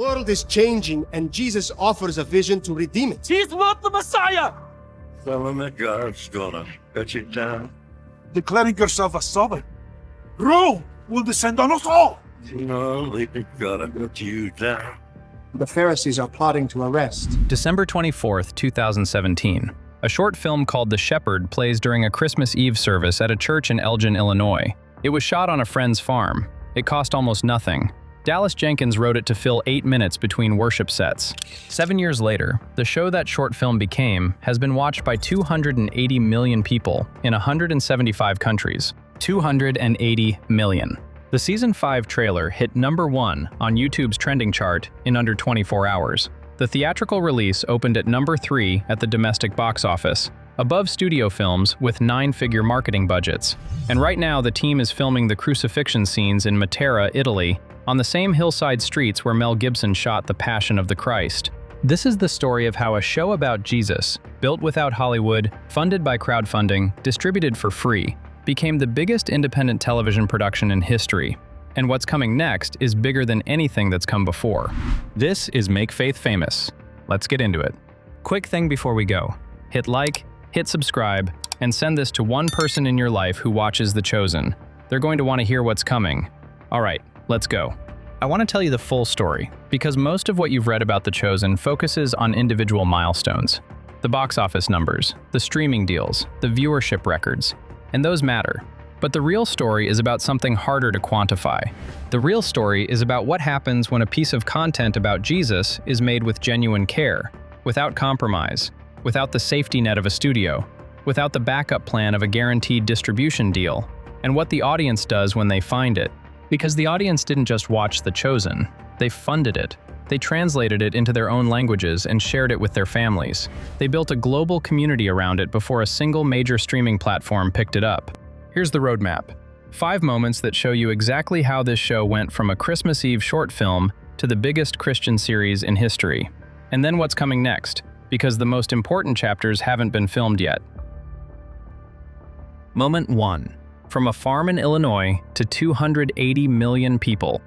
world is changing, and Jesus offers a vision to redeem it. He's not the Messiah! Tell him that God's gonna cut you down. Declaring yourself a sovereign. Rome will descend on us all. No, they gotta cut you down. The Pharisees are plotting to arrest. December 24th, 2017. A short film called The Shepherd plays during a Christmas Eve service at a church in Elgin, Illinois. It was shot on a friend's farm. It cost almost nothing. Dallas Jenkins wrote it to fill 8 minutes between worship sets. 7 years later, the show that short film became has been watched by 280 million people in 175 countries. 280 million. The Season 5 trailer hit #1 on YouTube's trending chart in under 24 hours. The theatrical release opened at #3 at the domestic box office, above studio films with 9-figure marketing budgets. And right now, the team is filming the Crucifixion scenes in Matera, Italy, on the same hillside streets where Mel Gibson shot The Passion of the Christ. This is the story of how a show about Jesus, built without Hollywood, funded by crowdfunding, distributed for free, became the biggest independent television production in history. And what's coming next is bigger than anything that's come before. This is Make Faith Famous. Let's get into it. Quick thing before we go. Hit like, hit subscribe, and send this to one person in your life who watches The Chosen. They're going to want to hear what's coming. All right, let's go. I want to tell you the full story, because most of what you've read about The Chosen focuses on individual milestones. The box office numbers, the streaming deals, the viewership records, and those matter. But the real story is about something harder to quantify. The real story is about what happens when a piece of content about Jesus is made with genuine care, without compromise, without the safety net of a studio, without the backup plan of a guaranteed distribution deal, and what the audience does when they find it. Because the audience didn't just watch The Chosen, they funded it. They translated it into their own languages and shared it with their families. They built a global community around it before a single major streaming platform picked it up. Here's the roadmap. 5 moments that show you exactly how this show went from a Christmas Eve short film to the biggest Christian series in history. And then what's coming next, because the most important chapters haven't been filmed yet. Moment 1. From a farm in Illinois to 280 million people.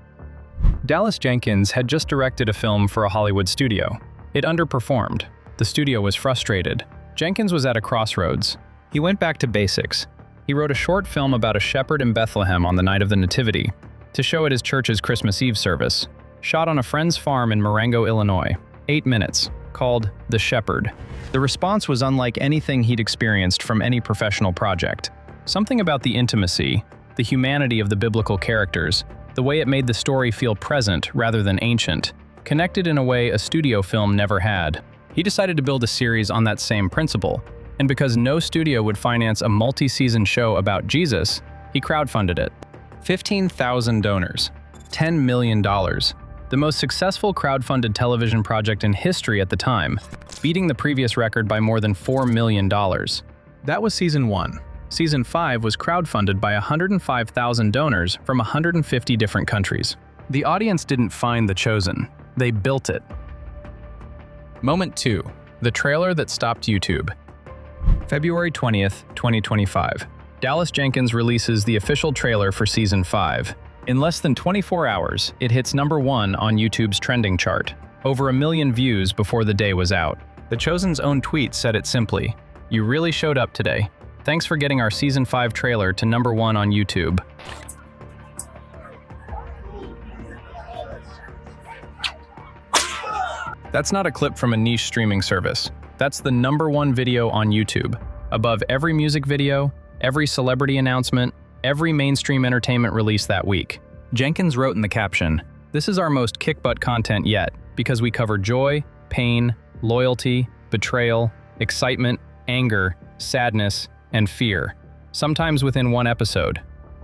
Dallas Jenkins had just directed a film for a Hollywood studio. It underperformed. The studio was frustrated. Jenkins was at a crossroads. He went back to basics. He wrote a short film about a shepherd in Bethlehem on the night of the Nativity, to show at his church's Christmas Eve service, shot on a friend's farm in Marengo, Illinois. 8 minutes, called The Shepherd. The response was unlike anything he'd experienced from any professional project. Something about the intimacy, the humanity of the biblical characters, the way it made the story feel present rather than ancient, connected in a way a studio film never had. He decided to build a series on that same principle, and because no studio would finance a multi-season show about Jesus, he crowdfunded it. 15,000 donors, $10 million. The most successful crowdfunded television project in history at the time, beating the previous record by more than $4 million. That was Season 1. Season 5 was crowdfunded by 105,000 donors from 150 different countries. The audience didn't find The Chosen, they built it. Moment 2. The trailer that stopped YouTube. February 20th, 2025. Dallas Jenkins releases the official trailer for Season 5. In less than 24 hours, it hits #1 on YouTube's trending chart. Over 1 million views before the day was out. The Chosen's own tweet said it simply, "You really showed up today. Thanks for getting our Season 5 trailer to #1 on YouTube." That's not a clip from a niche streaming service. That's the #1 video on YouTube, above every music video, every celebrity announcement, every mainstream entertainment release that week. Jenkins wrote in the caption, "This is our most kick-butt content yet, because we cover joy, pain, loyalty, betrayal, excitement, anger, sadness, and fear, sometimes within one episode."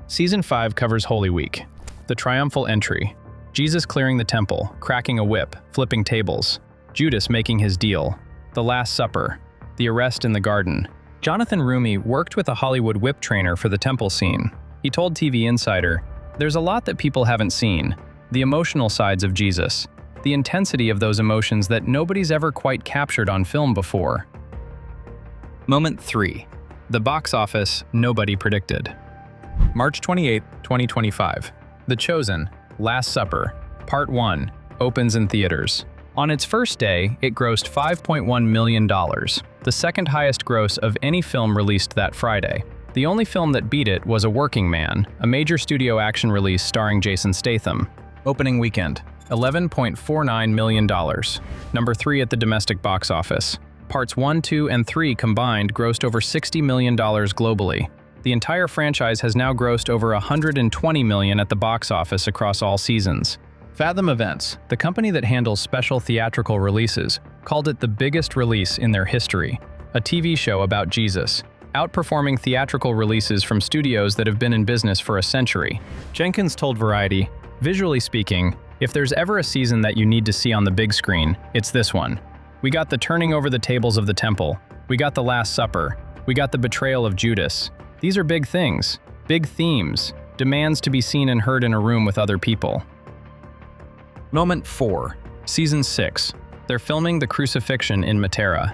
Season 5 covers Holy Week, the triumphal entry, Jesus clearing the temple, cracking a whip, flipping tables, Judas making his deal, the Last Supper, the arrest in the garden. Jonathan Rumi worked with a Hollywood whip trainer for the temple scene. He told TV Insider, "There's a lot that people haven't seen, the emotional sides of Jesus, the intensity of those emotions that nobody's ever quite captured on film before." Moment 3. The box office nobody predicted. March 28, 2025. The Chosen, Last Supper, Part 1, opens in theaters. On its first day, it grossed $5.1 million, the second highest gross of any film released that Friday. The only film that beat it was A Working Man, a major studio action release starring Jason Statham. Opening weekend, $11.49 million. Number 3 at the domestic box office. Parts 1, 2, and 3 combined grossed over $60 million globally. The entire franchise has now grossed over $120 million at the box office across all seasons. Fathom Events, the company that handles special theatrical releases, called it the biggest release in their history, a TV show about Jesus, outperforming theatrical releases from studios that have been in business for a century. Jenkins told Variety, "Visually speaking, if there's ever a season that you need to see on the big screen, it's this one. We got the turning over the tables of the temple, we got the Last Supper, we got the betrayal of Judas. These are big things, big themes, demands to be seen and heard in a room with other people." Moment 4. Season 6. They're filming the Crucifixion in Matera.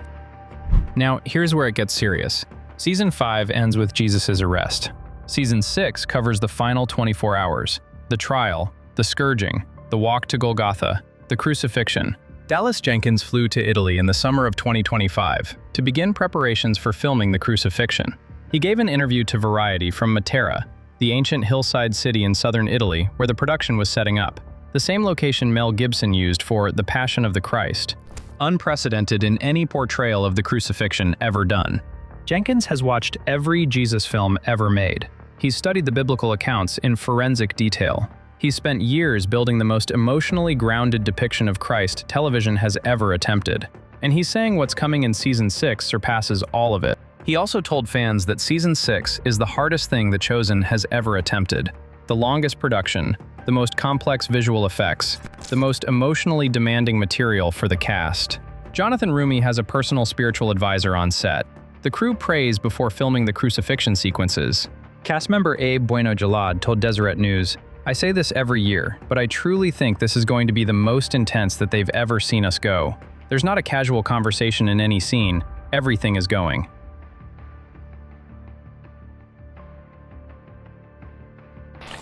Now, here's where it gets serious. Season 5 ends with Jesus' arrest. Season 6 covers the final 24 hours, the trial, the scourging, the walk to Golgotha, the crucifixion. Dallas Jenkins flew to Italy in the summer of 2025 to begin preparations for filming the Crucifixion. He gave an interview to Variety from Matera, the ancient hillside city in southern Italy where the production was setting up, the same location Mel Gibson used for The Passion of the Christ. Unprecedented in any portrayal of the crucifixion ever done. Jenkins has watched every Jesus film ever made. He's studied the biblical accounts in forensic detail. He's spent years building the most emotionally grounded depiction of Christ television has ever attempted. And he's saying what's coming in Season 6 surpasses all of it. He also told fans that Season 6 is the hardest thing The Chosen has ever attempted. The longest production, the most complex visual effects, the most emotionally demanding material for the cast. Jonathan Rumi has a personal spiritual advisor on set. The crew prays before filming the crucifixion sequences. Cast member Abe Bueno Jalad told Deseret News, "I say this every year, but I truly think this is going to be the most intense that they've ever seen us go. There's not a casual conversation in any scene, everything is going."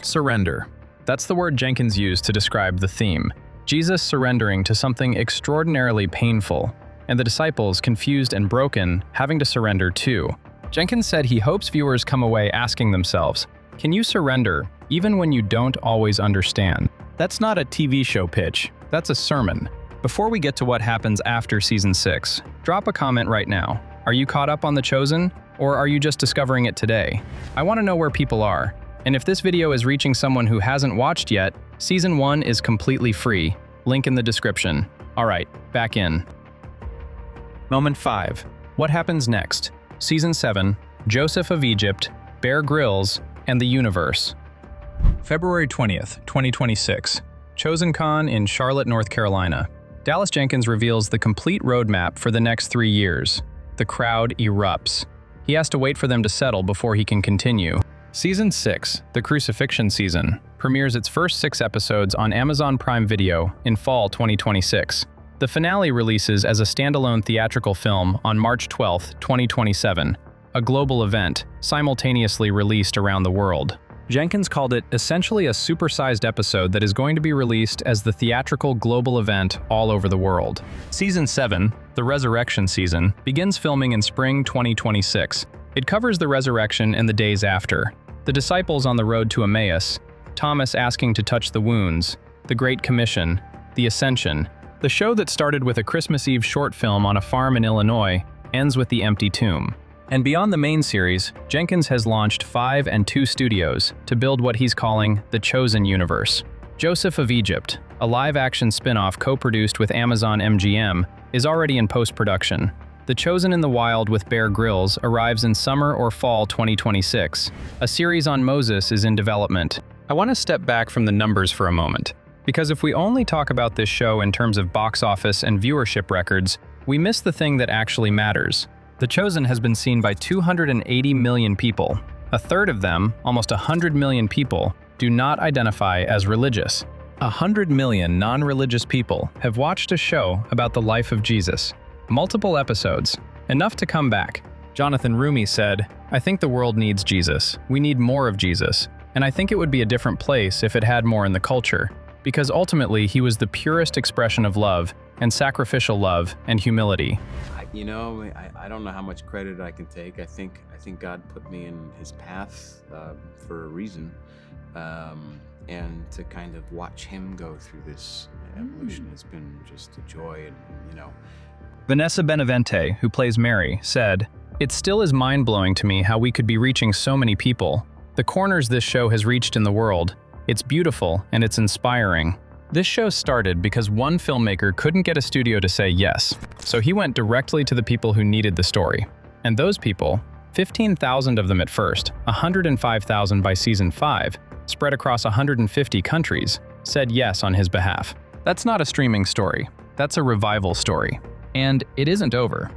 Surrender. That's the word Jenkins used to describe the theme. Jesus surrendering to something extraordinarily painful, and the disciples, confused and broken, having to surrender too. Jenkins said he hopes viewers come away asking themselves, can you surrender even when you don't always understand? That's not a TV show pitch, that's a sermon. Before we get to what happens after Season 6, drop a comment right now. Are you caught up on The Chosen? Or are you just discovering it today? I want to know where people are. And if this video is reaching someone who hasn't watched yet, Season 1 is completely free. Link in the description. Alright, back in. Moment 5. What happens next? Season 7, Joseph of Egypt, Bear Grylls, and the Universe. February 20th, 2026. ChosenCon in Charlotte, North Carolina. Dallas Jenkins reveals the complete roadmap for the next 3 years. The crowd erupts. He has to wait for them to settle before he can continue. Season 6, the Crucifixion season, premieres its first 6 episodes on Amazon Prime Video in fall 2026. The finale releases as a standalone theatrical film on March 12, 2027, a global event, simultaneously released around the world. Jenkins called it essentially a supersized episode that is going to be released as the theatrical global event all over the world. Season 7, the Resurrection season, begins filming in spring 2026. It covers the resurrection and the days after, the disciples on the road to Emmaus, Thomas asking to touch the wounds, the Great Commission, the Ascension. The show that started with a Christmas Eve short film on a farm in Illinois ends with the empty tomb. And beyond the main series, Jenkins has launched 5 and 2 studios to build what he's calling the Chosen Universe. Joseph of Egypt, a live-action spin-off co-produced with Amazon MGM, is already in post-production. The Chosen in the Wild with Bear Grylls arrives in summer or fall 2026. A series on Moses is in development. I want to step back from the numbers for a moment, because if we only talk about this show in terms of box office and viewership records, we miss the thing that actually matters. The Chosen has been seen by 280 million people. A third of them, almost 100 million people, do not identify as religious. 100 million non-religious people have watched a show about the life of Jesus. Multiple episodes, enough to come back. Jonathan Rumi said, "I think the world needs Jesus. We need more of Jesus. And I think it would be a different place if it had more in the culture." because ultimately he was the purest expression of love and sacrificial love and humility. I don't know how much credit I can take. I think God put me in his path for a reason, and to kind of watch him go through this evolution has been just a joy. And Vanessa Benavente, who plays Mary, said, "It still is mind-blowing to me how we could be reaching so many people. The corners this show has reached in the world, it's beautiful and it's inspiring." This show started because one filmmaker couldn't get a studio to say yes, so he went directly to the people who needed the story. And those people, 15,000 of them at first, 105,000 by season 5, spread across 150 countries, said yes on his behalf. That's not a streaming story, that's a revival story. And it isn't over.